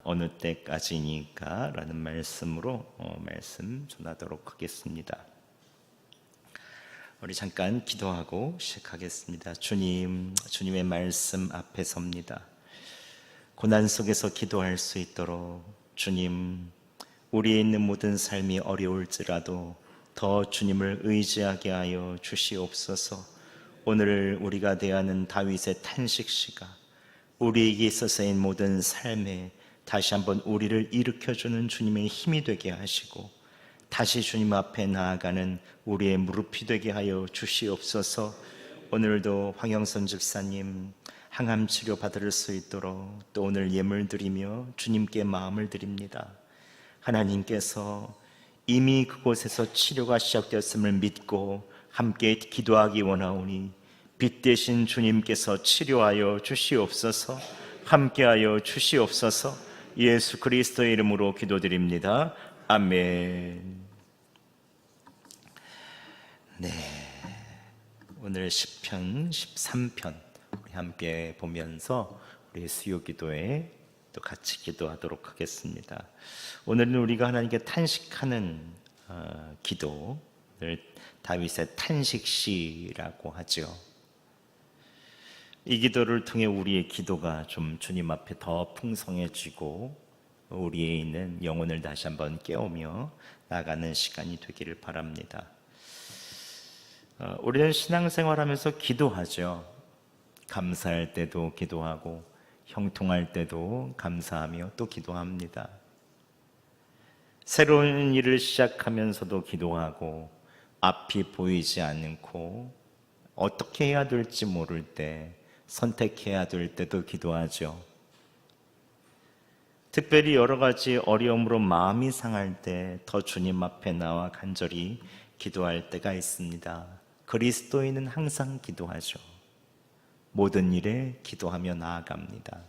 어느 때까지니까 라는 말씀으로 말씀 전하도록 하겠습니다. 우리 잠깐 기도하고 시작하겠습니다. 주님의 말씀 앞에 섭니다. 고난 속에서 기도할 수 있도록 주님, 우리에 있는 모든 삶이 어려울지라도 더 주님을 의지하게 하여 주시옵소서. 오늘 우리가 대하는 다윗의 탄식시가 우리에게 있어서의 모든 삶에 다시 한번 우리를 일으켜주는 주님의 힘이 되게 하시고 다시 주님 앞에 나아가는 우리의 무릎이 되게 하여 주시옵소서. 오늘도 황영선 집사님 항암 치료 받을 수 있도록 또 오늘 예물 드리며 주님께 마음을 드립니다. 하나님께서 이미 그곳에서 치료가 시작되었음을 믿고 함께 기도하기 원하오니 빛 대신 주님께서 치료하여 주시옵소서. 함께하여 주시옵소서. 예수 그리스도의 이름으로 기도드립니다. 아멘. 네, 오늘 시편 13편 우리 함께 보면서 우리 수요 기도에 또 같이 기도하도록 하겠습니다. 오늘은 우리가 하나님께 탄식하는 기도를 다윗의 탄식시라고 하죠. 이 기도를 통해 우리의 기도가 좀 주님 앞에 더 풍성해지고 우리에 있는 영혼을 다시 한번 깨우며 나가는 시간이 되기를 바랍니다. 우리는 신앙생활하면서 기도하죠. 감사할 때도 기도하고 형통할 때도 감사하며 또 기도합니다. 새로운 일을 시작하면서도 기도하고 앞이 보이지 않고 어떻게 해야 될지 모를 때 선택해야 될 때도 기도하죠. 특별히 여러 가지 어려움으로 마음이 상할 때 더 주님 앞에 나와 간절히 기도할 때가 있습니다. 그리스도인은 항상 기도하죠. 모든 일에 기도하며 나아갑니다.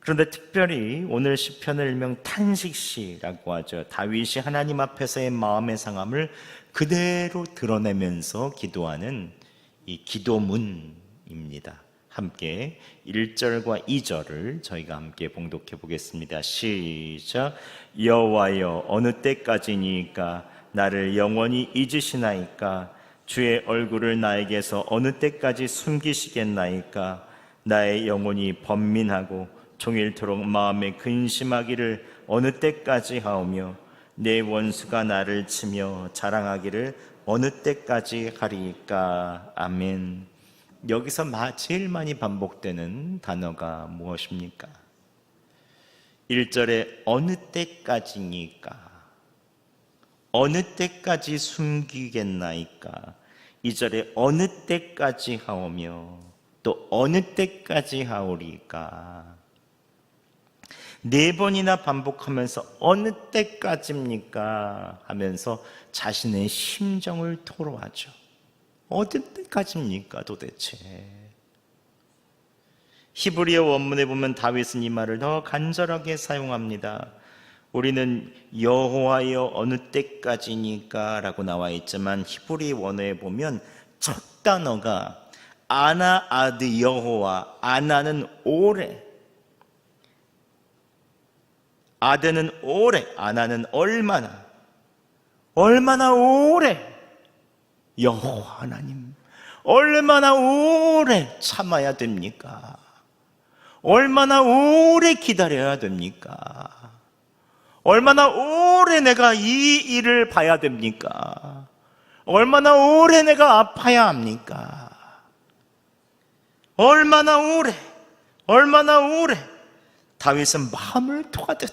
그런데 특별히 오늘 시편을 일명 탄식시라고 하죠. 다윗이 하나님 앞에서의 마음의 상함을 그대로 드러내면서 기도하는 이 기도문입니다. 함께 1절과 2절을 저희가 함께 봉독해 보겠습니다. 시작. 여호와여 어느 때까지니까 나를 영원히 잊으시나이까 주의 얼굴을 나에게서 어느 때까지 숨기시겠나이까 나의 영혼이 번민하고 종일토록 마음에 근심하기를 어느 때까지 하오며 내 원수가 나를 치며 자랑하기를 어느 때까지 하리이까. 아멘. 여기서 제일 많이 반복되는 단어가 무엇입니까? 1절에 어느 때까지니까, 어느 때까지 숨기겠나이까, 2절에 어느 때까지 하오며 또 어느 때까지 하오리까. 4번이나 반복하면서 어느 때까지입니까 하면서 자신의 심정을 토로하죠. 어느 때까지입니까 도대체? 히브리어 원문에 보면 다윗은 이 말을 더 간절하게 사용합니다. 우리는 여호와여 어느 때까지니까 라고 나와 있지만 히브리 원어에 보면 첫 단어가 아나 아드 여호와, 아나는 오래, 아드는 오래, 아나는 얼마나, 얼마나 오래. 여호와 하나님 얼마나 오래 참아야 됩니까? 얼마나 오래 기다려야 됩니까? 얼마나 오래 내가 이 일을 봐야 됩니까? 얼마나 오래 내가 아파야 합니까? 얼마나 오래, 얼마나 오래. 다윗은 마음을 토하듯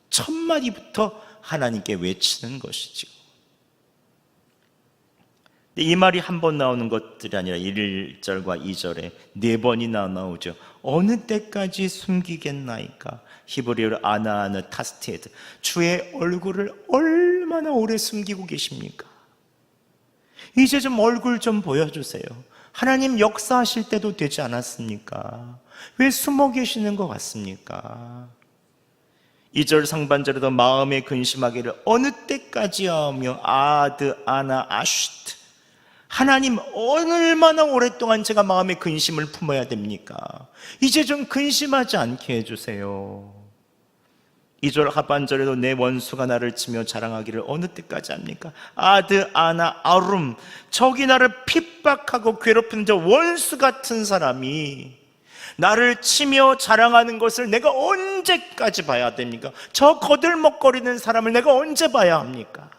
첫 마디부터 하나님께 외치는 것이죠. 이 말이 한 번 나오는 것들이 아니라 1절과 2절에 4번이나 나오죠. 어느 때까지 숨기겠나이까? 히브리어로 아나아느 타스테드, 주의 얼굴을 얼마나 오래 숨기고 계십니까? 이제 좀 얼굴 좀 보여주세요. 하나님 역사하실 때도 되지 않았습니까? 왜 숨어 계시는 것 같습니까? 2절 상반절에도 마음에 근심하기를 어느 때까지 하며 아드 아나 아슈트, 하나님, 얼마나 오랫동안 제가 마음에 근심을 품어야 됩니까? 이제 좀 근심하지 않게 해주세요. 2절 하반절에도 내 원수가 나를 치며 자랑하기를 어느 때까지 합니까? 아드, 아나, 아룸, 적이 나를 핍박하고 괴롭히는 저 원수 같은 사람이 나를 치며 자랑하는 것을 내가 언제까지 봐야 됩니까? 저 거들먹거리는 사람을 내가 언제 봐야 합니까?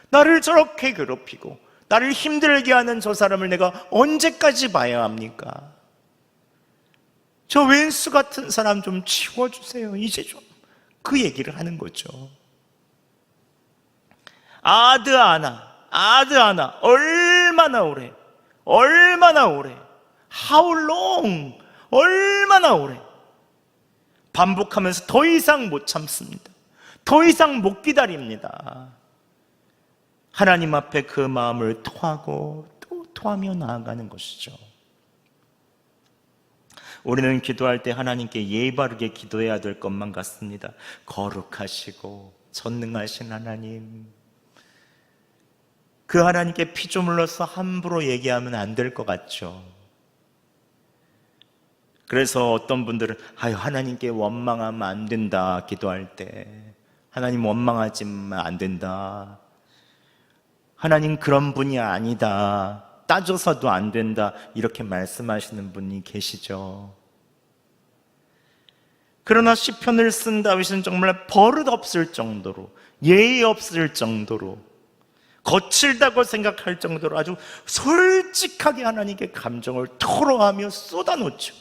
나를 저렇게 괴롭히고 나를 힘들게 하는 저 사람을 내가 언제까지 봐야 합니까? 저 왼수 같은 사람 좀 치워주세요. 이제 좀 그 얘기를 하는 거죠. 아드 아나 얼마나 오래, 얼마나 오래, how long, 얼마나 오래 반복하면서 더 이상 못 참습니다. 더 이상 못 기다립니다. 하나님 앞에 그 마음을 토하고 또 토하며 나아가는 것이죠. 우리는 기도할 때 하나님께 예의 바르게 기도해야 될 것만 같습니다. 거룩하시고 전능하신 하나님, 그 하나님께 피조물로서 함부로 얘기하면 안 될 것 같죠. 그래서 어떤 분들은 하나님께 원망하면 안 된다, 기도할 때 하나님 원망하지면 안 된다, 하나님 그런 분이 아니다, 따져서도 안 된다, 이렇게 말씀하시는 분이 계시죠. 그러나 시편을 쓴 다윗은 정말 버릇없을 정도로, 예의 없을 정도로, 거칠다고 생각할 정도로 아주 솔직하게 하나님께 감정을 토로하며 쏟아놓죠.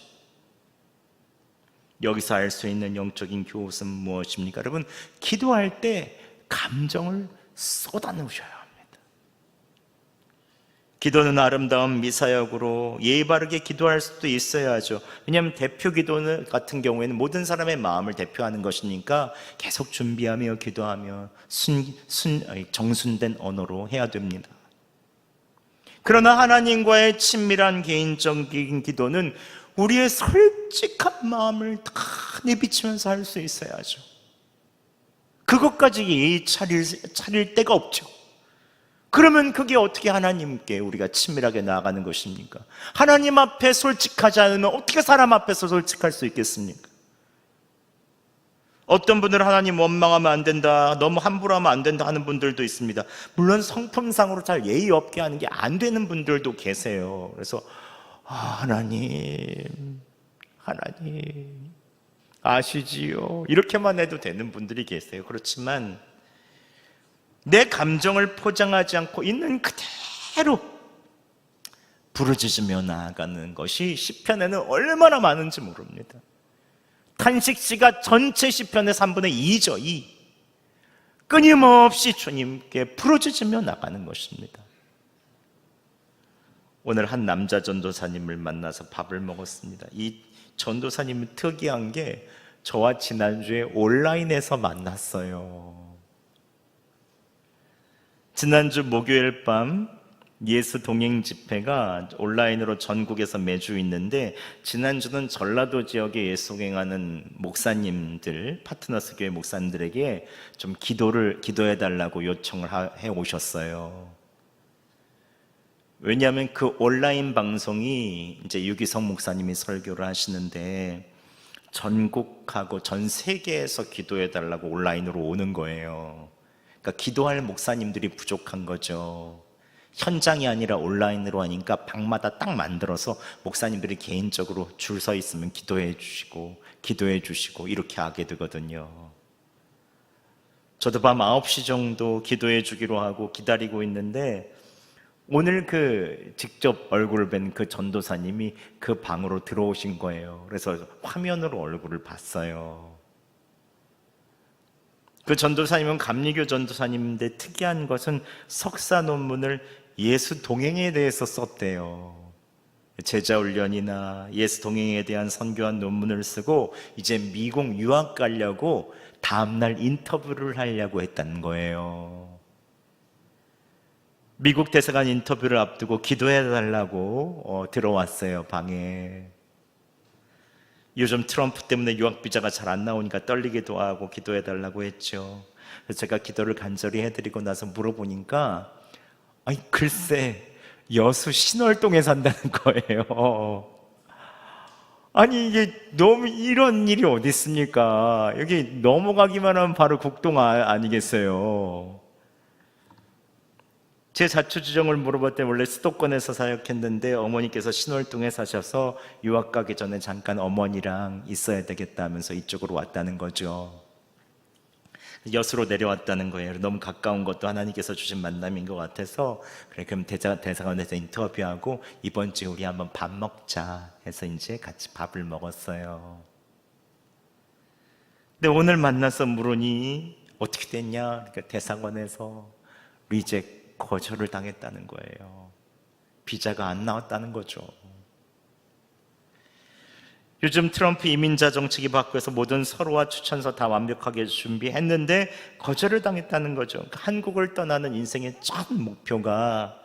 여기서 알 수 있는 영적인 교훈은 무엇입니까? 여러분, 기도할 때 감정을 쏟아놓으셔야 합니다. 기도는 아름다운 미사역으로 예의 바르게 기도할 수도 있어야죠. 왜냐하면 대표 기도 같은 경우에는 모든 사람의 마음을 대표하는 것이니까 계속 준비하며 기도하며 정순된 언어로 해야 됩니다. 그러나 하나님과의 친밀한 개인적인 기도는 우리의 솔직한 마음을 다 내비치면서 할 수 있어야죠. 그것까지 예의 차릴 때가 없죠. 그러면 그게 어떻게 하나님께 우리가 친밀하게 나아가는 것입니까? 하나님 앞에 솔직하지 않으면 어떻게 사람 앞에서 솔직할 수 있겠습니까? 어떤 분들은 하나님 원망하면 안 된다, 너무 함부로 하면 안 된다 하는 분들도 있습니다. 물론 성품상으로 잘 예의 없게 하는 게 안 되는 분들도 계세요. 그래서 하나님 아시지요, 이렇게만 해도 되는 분들이 계세요. 그렇지만 내 감정을 포장하지 않고 있는 그대로 부르짖으며 나아가는 것이 시편에는 얼마나 많은지 모릅니다. 탄식시가 전체 시편의 3분의 2죠. 2. 끊임없이 주님께 부르짖으며 나가는 것입니다. 오늘 한 남자 전도사님을 만나서 밥을 먹었습니다. 이 전도사님은 특이한 게 저와 지난주에 온라인에서 만났어요. 지난주 목요일 밤 예수 동행 집회가 온라인으로 전국에서 매주 있는데, 지난주는 전라도 지역에 예수 동행하는 목사님들, 파트너스 교회 목사님들에게 좀 기도해 달라고 요청을 해 오셨어요. 왜냐하면 그 온라인 방송이 이제 유기성 목사님이 설교를 하시는데 전국하고 전 세계에서 기도해 달라고 온라인으로 오는 거예요. 그러니까 기도할 목사님들이 부족한 거죠. 현장이 아니라 온라인으로 하니까 방마다 딱 만들어서 목사님들이 개인적으로 줄 서 있으면 기도해 주시고 이렇게 하게 되거든요. 저도 밤 9시 정도 기도해 주기로 하고 기다리고 있는데, 오늘 직접 얼굴을 뵌 그 전도사님이 그 방으로 들어오신 거예요. 그래서 화면으로 얼굴을 봤어요. 그 전도사님은 감리교 전도사님인데 특이한 것은 석사 논문을 예수 동행에 대해서 썼대요. 제자훈련이나 예수 동행에 대한 선교한 논문을 쓰고 이제 미국 유학 가려고 다음날 인터뷰를 하려고 했다는 거예요. 미국 대사관 인터뷰를 앞두고 기도해달라고 들어왔어요, 방에. 요즘 트럼프 때문에 유학 비자가 잘 안 나오니까 떨리기도 하고 기도해달라고 했죠. 그래서 제가 기도를 간절히 해드리고 나서 물어보니까 글쎄 여수 신월동에 산다는 거예요. 아니 이게 너무 이런 일이 어디 있습니까? 여기 넘어가기만 하면 바로 국동 아니겠어요? 제 자초지종을 물어봤더니 원래 수도권에서 사역했는데 어머니께서 신월동에 사셔서 유학 가기 전에 잠깐 어머니랑 있어야 되겠다면서 이쪽으로 왔다는 거죠. 여수로 내려왔다는 거예요. 너무 가까운 것도 하나님께서 주신 만남인 것 같아서 그래 그럼 대사관에서 인터뷰하고 이번 주에 우리 한번 밥 먹자 해서 이제 같이 밥을 먹었어요. 근데 오늘 만나서 물으니 어떻게 됐냐? 그러니까 대사관에서 리젝 거절을 당했다는 거예요. 비자가 안 나왔다는 거죠. 요즘 트럼프 이민자 정책이 바뀌어서 모든 서류와 추천서 다 완벽하게 준비했는데 거절을 당했다는 거죠. 한국을 떠나는 인생의 첫 목표가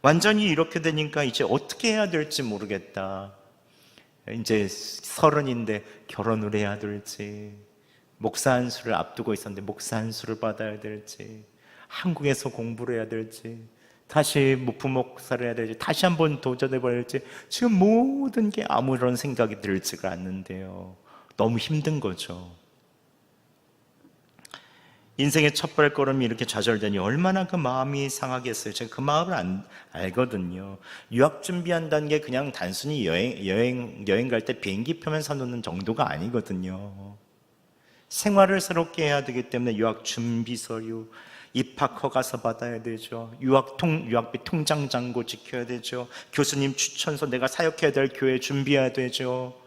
완전히 이렇게 되니까 이제 어떻게 해야 될지 모르겠다. 이제 30인데 결혼을 해야 될지, 목사 안수를 앞두고 있었는데 목사 안수를 받아야 될지, 한국에서 공부를 해야 될지, 다시 부목사를 해야 될지, 다시 한번 도전해봐야 될지, 지금 모든 게 아무런 생각이 들지가 않는데요. 너무 힘든 거죠. 인생의 첫 발걸음이 이렇게 좌절되니 얼마나 그 마음이 상하겠어요. 제가 그 마음을 알거든요. 유학 준비한다는 게 그냥 단순히 여행 갈 때 비행기 표면 사놓는 정도가 아니거든요. 생활을 새롭게 해야 되기 때문에 유학 준비 서류, 입학 허가서 받아야 되죠. 유학비 통장 잔고 지켜야 되죠. 교수님 추천서, 내가 사역해야 될 교회 준비해야 되죠.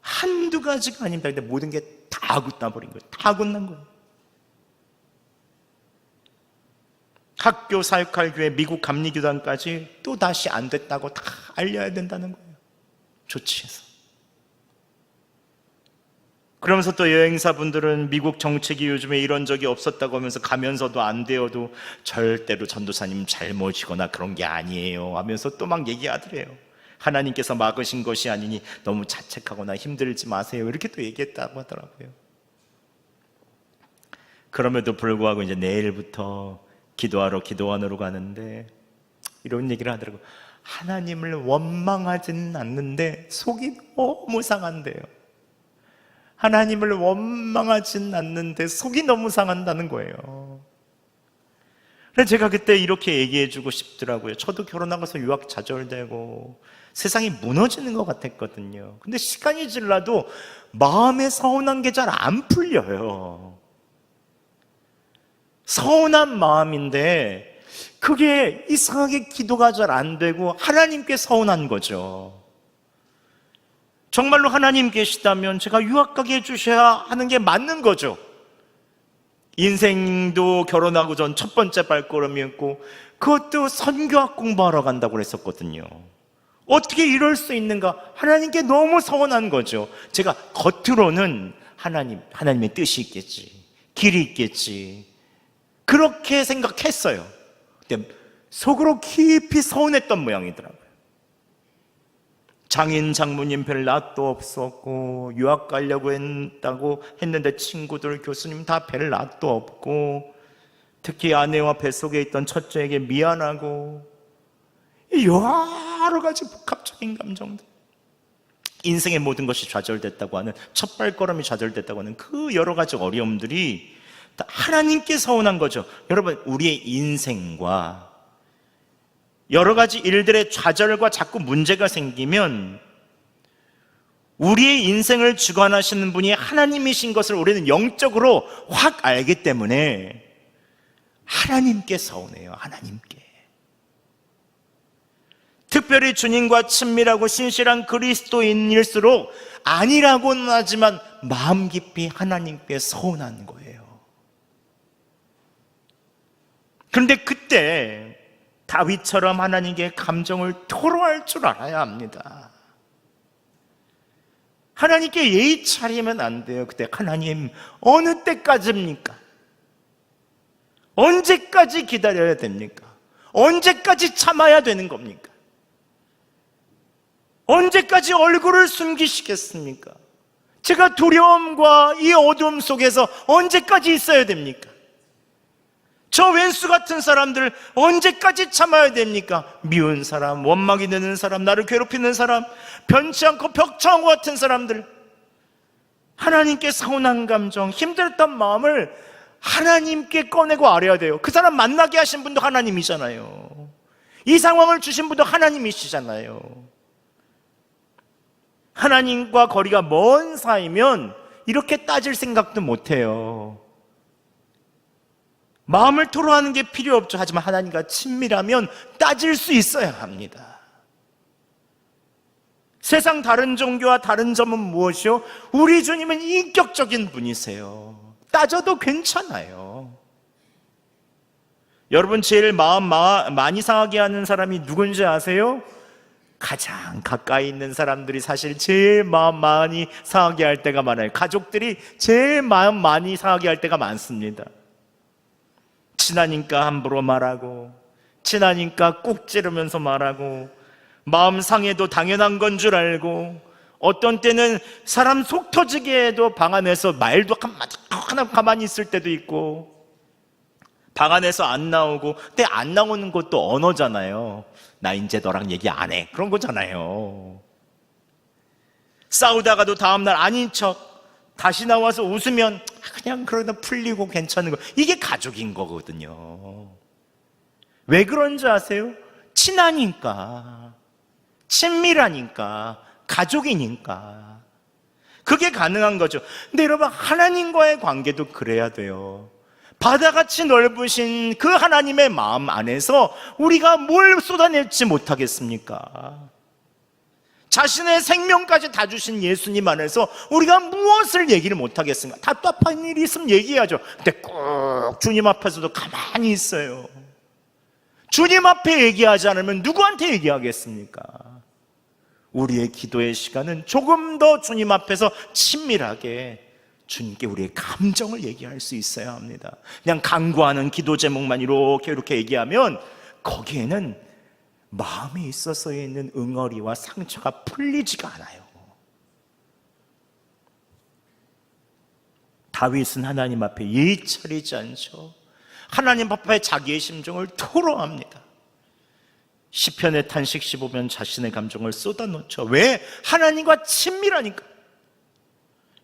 한두 가지가 아닙니다. 근데 모든 게 다 굳나버린 거예요. 다 굳난 거예요. 학교 사역할 교회, 미국 감리교단까지 또 다시 안 됐다고 다 알려야 된다는 거예요. 조치해서. 그러면서 또 여행사분들은 미국 정책이 요즘에 이런 적이 없었다고 하면서 가면서도 안 되어도 절대로 전도사님 잘못이거나 그런 게 아니에요 하면서 또 막 얘기하더래요. 하나님께서 막으신 것이 아니니 너무 자책하거나 힘들지 마세요 이렇게 또 얘기했다고 하더라고요. 그럼에도 불구하고 이제 내일부터 기도하러 기도원으로 가는데 이런 얘기를 하더라고요. 하나님을 원망하지는 않는데 속이 너무 상한대요. 하나님을 원망하지는 않는데 속이 너무 상한다는 거예요. 그래서 제가 그때 이렇게 얘기해주고 싶더라고요. 저도 결혼하고서 유학 좌절되고 세상이 무너지는 것 같았거든요. 근데 시간이 지나도 마음에 서운한 게 잘 안 풀려요. 서운한 마음인데 그게 이상하게 기도가 잘 안 되고 하나님께 서운한 거죠. 정말로 하나님 계시다면 제가 유학 가게 해주셔야 하는 게 맞는 거죠. 인생도 결혼하고 전 첫 번째 발걸음이었고 그것도 선교학 공부하러 간다고 그랬었거든요. 어떻게 이럴 수 있는가? 하나님께 너무 서운한 거죠. 제가 겉으로는 하나님의 뜻이 있겠지, 길이 있겠지 그렇게 생각했어요. 근데 속으로 깊이 서운했던 모양이더라고요. 장인 장모님 별 낯도 없었고 유학 가려고 했는데 친구들 교수님 다 별 낯도 없고 특히 아내와 뱃속에 있던 첫째에게 미안하고 여러 가지 복합적인 감정들, 인생의 모든 것이 좌절됐다고 하는, 첫 발걸음이 좌절됐다고 하는 그 여러 가지 어려움들이 다 하나님께 서운한 거죠. 여러분, 우리의 인생과 여러 가지 일들의 좌절과 자꾸 문제가 생기면 우리의 인생을 주관하시는 분이 하나님이신 것을 우리는 영적으로 확 알기 때문에 하나님께 서운해요. 하나님께. 특별히 주님과 친밀하고 신실한 그리스도인일수록 아니라고는 하지만 마음 깊이 하나님께 서운한 거예요. 그런데 그때 다윗처럼 하나님께 감정을 토로할 줄 알아야 합니다. 하나님께 예의 차리면 안 돼요. 그때 하나님 어느 때까지입니까? 언제까지 기다려야 됩니까? 언제까지 참아야 되는 겁니까? 언제까지 얼굴을 숨기시겠습니까? 제가 두려움과 이 어둠 속에서 언제까지 있어야 됩니까? 저 왼수 같은 사람들 언제까지 참아야 됩니까? 미운 사람, 원망이 되는 사람, 나를 괴롭히는 사람, 변치 않고 벽창호 같은 사람들, 하나님께 서운한 감정, 힘들었던 마음을 하나님께 꺼내고 알아야 돼요. 그 사람 만나게 하신 분도 하나님이잖아요. 이 상황을 주신 분도 하나님이시잖아요. 하나님과 거리가 먼 사이면 이렇게 따질 생각도 못해요. 마음을 토로하는 게 필요 없죠. 하지만 하나님과 친밀하면 따질 수 있어야 합니다. 세상 다른 종교와 다른 점은 무엇이요? 우리 주님은 인격적인 분이세요. 따져도 괜찮아요. 여러분, 제일 마음 많이 상하게 하는 사람이 누군지 아세요? 가장 가까이 있는 사람들이 사실 제일 마음 많이 상하게 할 때가 많아요. 가족들이 제일 마음 많이 상하게 할 때가 많습니다. 친하니까 함부로 말하고, 친하니까 꾹 찌르면서 말하고, 마음 상해도 당연한 건 줄 알고, 어떤 때는 사람 속 터지게 해도 방 안에서 말도 하나 가만히 있을 때도 있고, 방 안에서 안 나오고, 근데 안 나오는 것도 언어잖아요. 나 이제 너랑 얘기 안 해, 그런 거잖아요. 싸우다가도 다음날 아닌 척 다시 나와서 웃으면 그냥 그러다 풀리고 괜찮은 거, 이게 가족인 거거든요. 왜 그런지 아세요? 친하니까, 친밀하니까, 가족이니까 그게 가능한 거죠. 근데 여러분, 하나님과의 관계도 그래야 돼요. 바다같이 넓으신 그 하나님의 마음 안에서 우리가 뭘 쏟아낼지 못하겠습니까? 자신의 생명까지 다 주신 예수님 안에서 우리가 무엇을 얘기를 못하겠습니까? 답답한 일이 있으면 얘기하죠. 근데 꼭 주님 앞에서도 가만히 있어요. 주님 앞에 얘기하지 않으면 누구한테 얘기하겠습니까? 우리의 기도의 시간은 조금 더 주님 앞에서 친밀하게 주님께 우리의 감정을 얘기할 수 있어야 합니다. 그냥 간구하는 기도 제목만 이렇게 얘기하면 거기에는 마음에 있어서 있는 응어리와 상처가 풀리지가 않아요. 다윗은 하나님 앞에 예의 차리지 않죠. 하나님 앞에 자기의 심정을 토로합니다. 시편의 탄식 15편 자신의 감정을 쏟아놓죠. 왜? 하나님과 친밀하니까.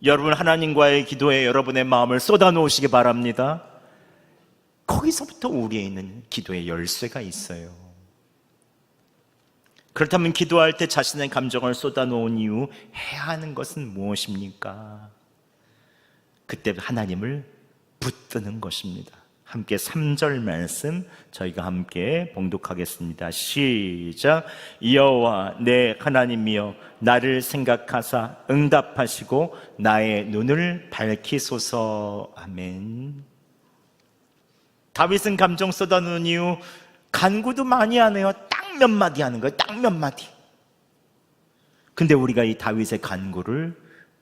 여러분, 하나님과의 기도에 여러분의 마음을 쏟아놓으시기 바랍니다. 거기서부터 우리에 있는 기도의 열쇠가 있어요. 그렇다면 기도할 때 자신의 감정을 쏟아놓은 이후 해야 하는 것은 무엇입니까? 그때 하나님을 붙드는 것입니다. 함께 3절 말씀 저희가 함께 봉독하겠습니다. 시작. 여호와 내 하나님이여 나를 생각하사 응답하시고 나의 눈을 밝히소서. 아멘. 다윗은 감정 쏟아놓은 이후 간구도 많이 하네요. 딱 몇 마디 하는 거예요. 딱 몇 마디. 근데 우리가 이 다윗의 간구를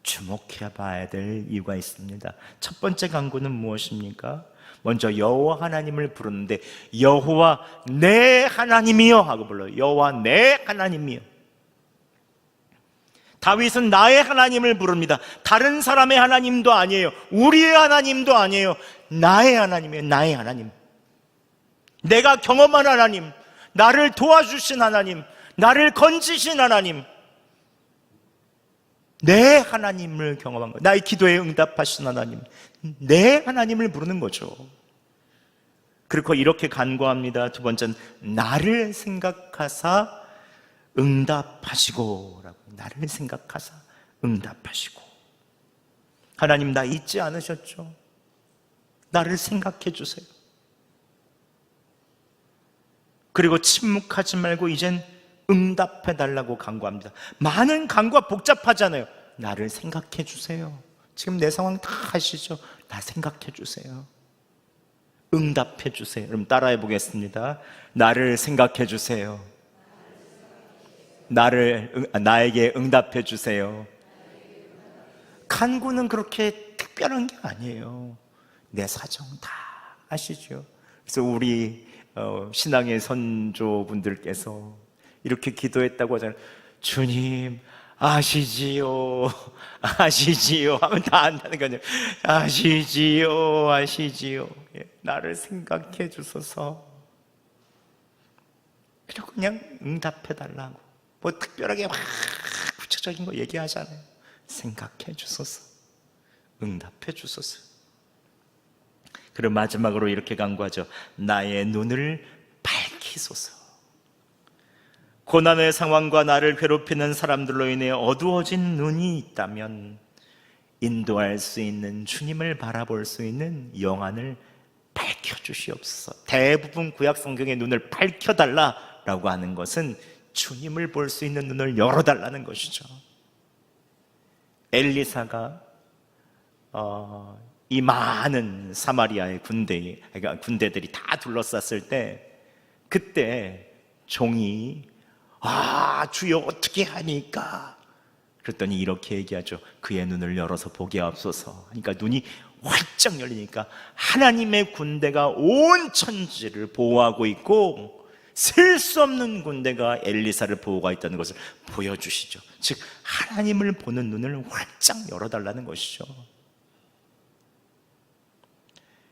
주목해 봐야 될 이유가 있습니다. 첫 번째 간구는 무엇입니까? 먼저 여호와 하나님을 부르는데 여호와 내 하나님이여 하고 불러요. 여호와 내 하나님이여. 다윗은 나의 하나님을 부릅니다. 다른 사람의 하나님도 아니에요. 우리의 하나님도 아니에요. 나의 하나님이에요. 나의 하나님. 내가 경험한 하나님, 나를 도와주신 하나님, 나를 건지신 하나님, 내 하나님을 경험한 거예요. 나의 기도에 응답하신 하나님, 내 하나님을 부르는 거죠. 그리고 이렇게 간구합니다. 두 번째는 나를 생각하사 응답하시고 라고. 나를 생각하사 응답하시고. 하나님, 나 잊지 않으셨죠? 나를 생각해 주세요. 그리고 침묵하지 말고 이젠 응답해 달라고 간구합니다. 많은 간구가 복잡하잖아요. 나를 생각해 주세요. 지금 내 상황 다 아시죠? 나 생각해 주세요. 응답해 주세요. 그럼 따라해 보겠습니다. 나를 생각해 주세요. 나에게 응답해 주세요. 간구는 그렇게 특별한 게 아니에요. 내 사정 다 아시죠? 그래서 우리 신앙의 선조분들께서 이렇게 기도했다고 하잖아요. 주님 아시지요, 아시지요 하면 다 안다는 거죠. 아시지요, 아시지요. 나를 생각해 주소서. 그리고 그냥 응답해 달라고, 뭐 특별하게 막 구체적인 거 얘기하잖아요. 생각해 주소서, 응답해 주소서. 그리고 마지막으로 이렇게 간구하죠. 나의 눈을 밝히소서. 고난의 상황과 나를 괴롭히는 사람들로 인해 어두워진 눈이 있다면 인도할 수 있는, 주님을 바라볼 수 있는 영안을 밝혀주시옵소서. 대부분 구약 성경의 눈을 밝혀달라라고 하는 것은 주님을 볼 수 있는 눈을 열어달라는 것이죠. 엘리사가 이 많은 사마리아의 군대들이 다 둘러쌌을 때, 그때 종이 주여 어떻게 하니까? 그랬더니 이렇게 얘기하죠. 그의 눈을 열어서 보게 하옵소서. 그러니까 눈이 활짝 열리니까 하나님의 군대가 온 천지를 보호하고 있고 셀 수 없는 군대가 엘리사를 보호하고 있다는 것을 보여주시죠. 즉 하나님을 보는 눈을 활짝 열어달라는 것이죠.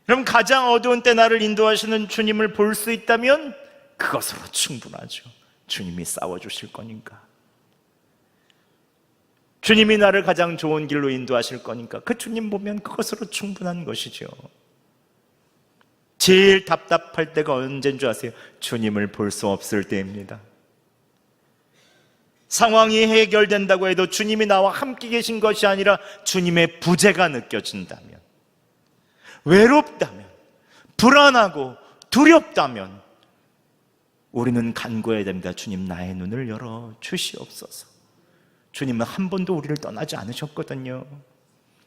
그럼 가장 어두운 때 나를 인도하시는 주님을 볼 수 있다면 그것으로 충분하죠. 주님이 싸워주실 거니까, 주님이 나를 가장 좋은 길로 인도하실 거니까 그 주님 보면 그것으로 충분한 것이죠. 제일 답답할 때가 언제인 줄 아세요? 주님을 볼 수 없을 때입니다. 상황이 해결된다고 해도 주님이 나와 함께 계신 것이 아니라 주님의 부재가 느껴진다면, 외롭다면, 불안하고 두렵다면 우리는 간구해야 됩니다. 주님, 나의 눈을 열어 주시옵소서. 주님은 한 번도 우리를 떠나지 않으셨거든요.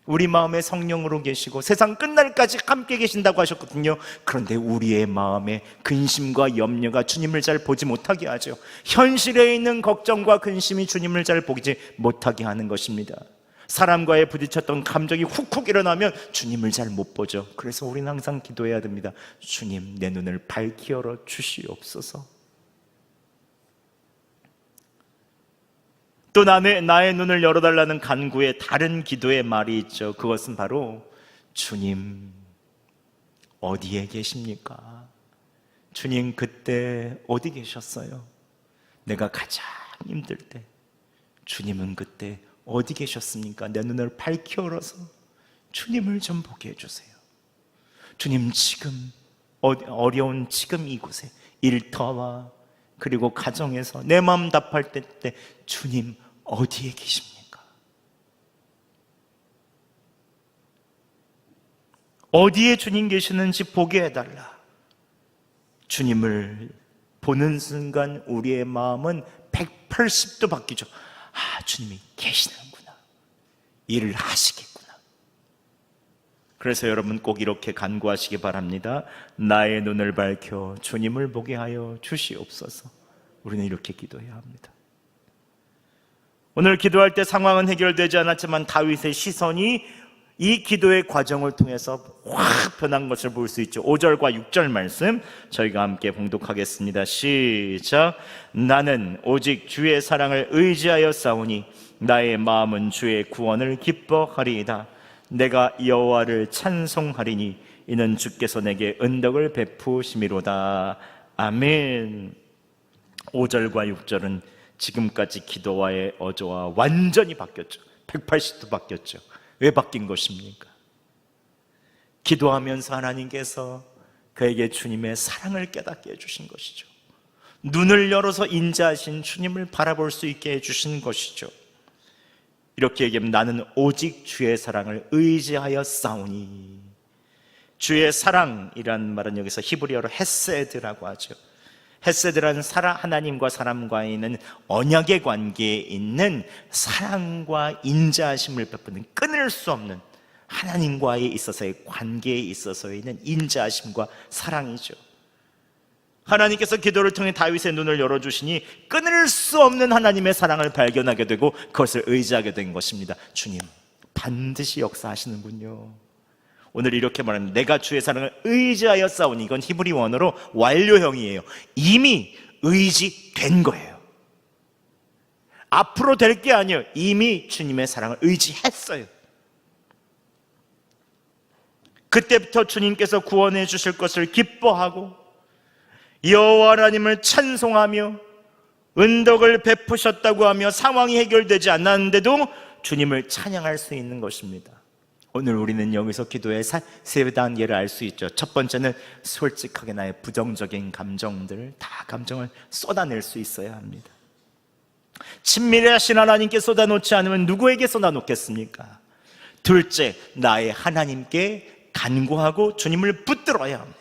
우리 마음에 성령으로 계시고 세상 끝날까지 함께 계신다고 하셨거든요. 그런데 우리의 마음에 근심과 염려가 주님을 잘 보지 못하게 하죠. 현실에 있는 걱정과 근심이 주님을 잘 보지 못하게 하는 것입니다. 사람과의 부딪혔던 감정이 훅훅 일어나면 주님을 잘 못 보죠. 그래서 우리는 항상 기도해야 됩니다. 주님, 내 눈을 밝히 열어 주시옵소서. 또 나의 눈을 열어달라는 간구의 다른 기도의 말이 있죠. 그것은 바로 주님, 어디에 계십니까? 주님, 그때 어디 계셨어요? 내가 가장 힘들 때 주님은 그때 어디 계셨습니까? 내 눈을 밝히 열어서 주님을 좀 보게 해주세요. 주님, 지금 어려운 지금 이곳에, 일터와 그리고 가정에서 내 마음 답할 때 주님 어디에 계십니까? 어디에 주님 계시는지 보게 해달라. 주님을 보는 순간 우리의 마음은 180도 바뀌죠. 주님이 계시는구나, 일을 하시겠구나. 그래서 여러분 꼭 이렇게 간구하시기 바랍니다. 나의 눈을 밝혀 주님을 보게 하여 주시옵소서. 우리는 이렇게 기도해야 합니다. 오늘 기도할 때 상황은 해결되지 않았지만 다윗의 시선이 이 기도의 과정을 통해서 확 변한 것을 볼 수 있죠. 5절과 6절 말씀 저희가 함께 봉독하겠습니다. 시작. 나는 오직 주의 사랑을 의지하여 싸우니 나의 마음은 주의 구원을 기뻐하리이다. 내가 여호와를 찬송하리니 이는 주께서 내게 은덕을 베푸심이로다. 아멘. 5절과 6절은 지금까지 기도와의 어조와 완전히 바뀌었죠. 180도 바뀌었죠. 왜 바뀐 것입니까? 기도하면서 하나님께서 그에게 주님의 사랑을 깨닫게 해주신 것이죠. 눈을 열어서 인자하신 주님을 바라볼 수 있게 해주신 것이죠. 이렇게 얘기하면 나는 오직 주의 사랑을 의지하여 싸우니, 주의 사랑이란 말은 여기서 히브리어로 헤세드라고 하죠. 헤세드라는 하나님과 사람과의 있는 언약의 관계에 있는 사랑과 인자하심을 베푸는, 끊을 수 없는 하나님과의 있어서의 관계에 있어서의 있는 인자하심과 사랑이죠. 하나님께서 기도를 통해 다윗의 눈을 열어주시니 끊을 수 없는 하나님의 사랑을 발견하게 되고 그것을 의지하게 된 것입니다. 주님 반드시 역사하시는군요. 오늘 이렇게 말하는 내가 주의 사랑을 의지하여 싸우니, 이건 히브리 원어로 완료형이에요. 이미 의지된 거예요. 앞으로 될 게 아니에요. 이미 주님의 사랑을 의지했어요. 그때부터 주님께서 구원해 주실 것을 기뻐하고 여호와 하나님을 찬송하며 은덕을 베푸셨다고 하며 상황이 해결되지 않았는데도 주님을 찬양할 수 있는 것입니다. 오늘 우리는 여기서 기도의 세 단계를 알 수 있죠. 첫 번째는 솔직하게 나의 부정적인 감정들, 다 감정을 쏟아낼 수 있어야 합니다. 친밀하신 하나님께 쏟아놓지 않으면 누구에게 쏟아놓겠습니까? 둘째, 나의 하나님께 간구하고 주님을 붙들어야 합니다.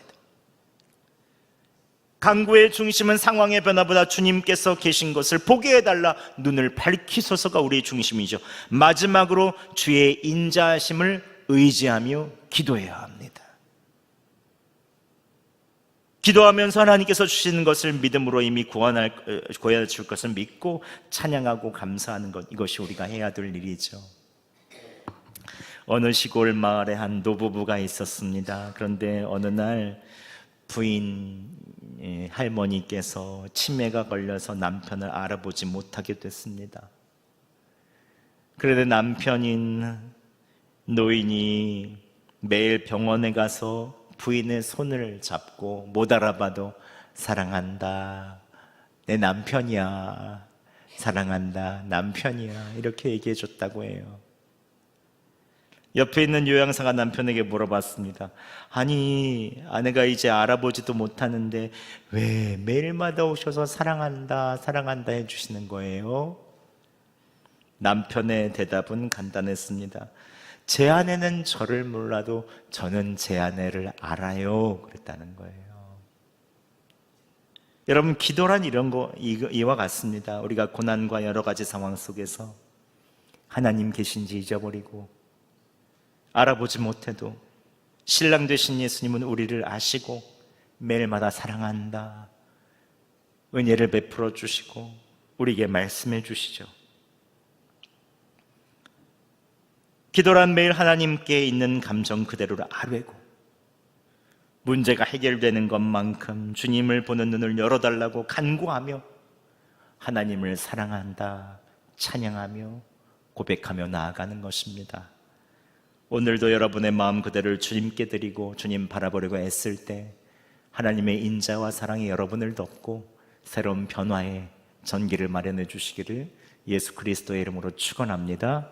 간구의 중심은 상황의 변화보다 주님께서 계신 것을 보게 해달라 눈을 밝히소서가 우리의 중심이죠. 마지막으로 주의 인자하심을 의지하며 기도해야 합니다. 기도하면서 하나님께서 주시는 것을 믿음으로 이미 구원해 줄 것을 믿고 찬양하고 감사하는 것, 이것이 우리가 해야 될 일이죠. 어느 시골 마을에 한 노부부가 있었습니다. 그런데 어느 날 부인 할머니께서 치매가 걸려서 남편을 알아보지 못하게 됐습니다. 그런데 남편인 노인이 매일 병원에 가서 부인의 손을 잡고 못 알아봐도 사랑한다, 내 남편이야, 사랑한다, 남편이야, 이렇게 얘기해 줬다고 해요. 옆에 있는 요양사가 남편에게 물어봤습니다. 아니, 아내가 이제 알아보지도 못하는데 왜 매일마다 오셔서 사랑한다, 사랑한다 해주시는 거예요? 남편의 대답은 간단했습니다. 제 아내는 저를 몰라도 저는 제 아내를 알아요, 그랬다는 거예요. 여러분, 기도란 이와 같습니다. 우리가 고난과 여러 가지 상황 속에서 하나님 계신지 잊어버리고 알아보지 못해도 신랑 되신 예수님은 우리를 아시고 매일마다 사랑한다, 은혜를 베풀어 주시고 우리에게 말씀해 주시죠. 기도란 매일 하나님께 있는 감정 그대로를 아뢰고 문제가 해결되는 것만큼 주님을 보는 눈을 열어달라고 간구하며 하나님을 사랑한다, 찬양하며 고백하며 나아가는 것입니다. 오늘도 여러분의 마음 그대로를 주님께 드리고 주님 바라보려고 애쓸 때 하나님의 인자와 사랑이 여러분을 덮고 새로운 변화의 전기를 마련해 주시기를 예수 그리스도의 이름으로 축원합니다.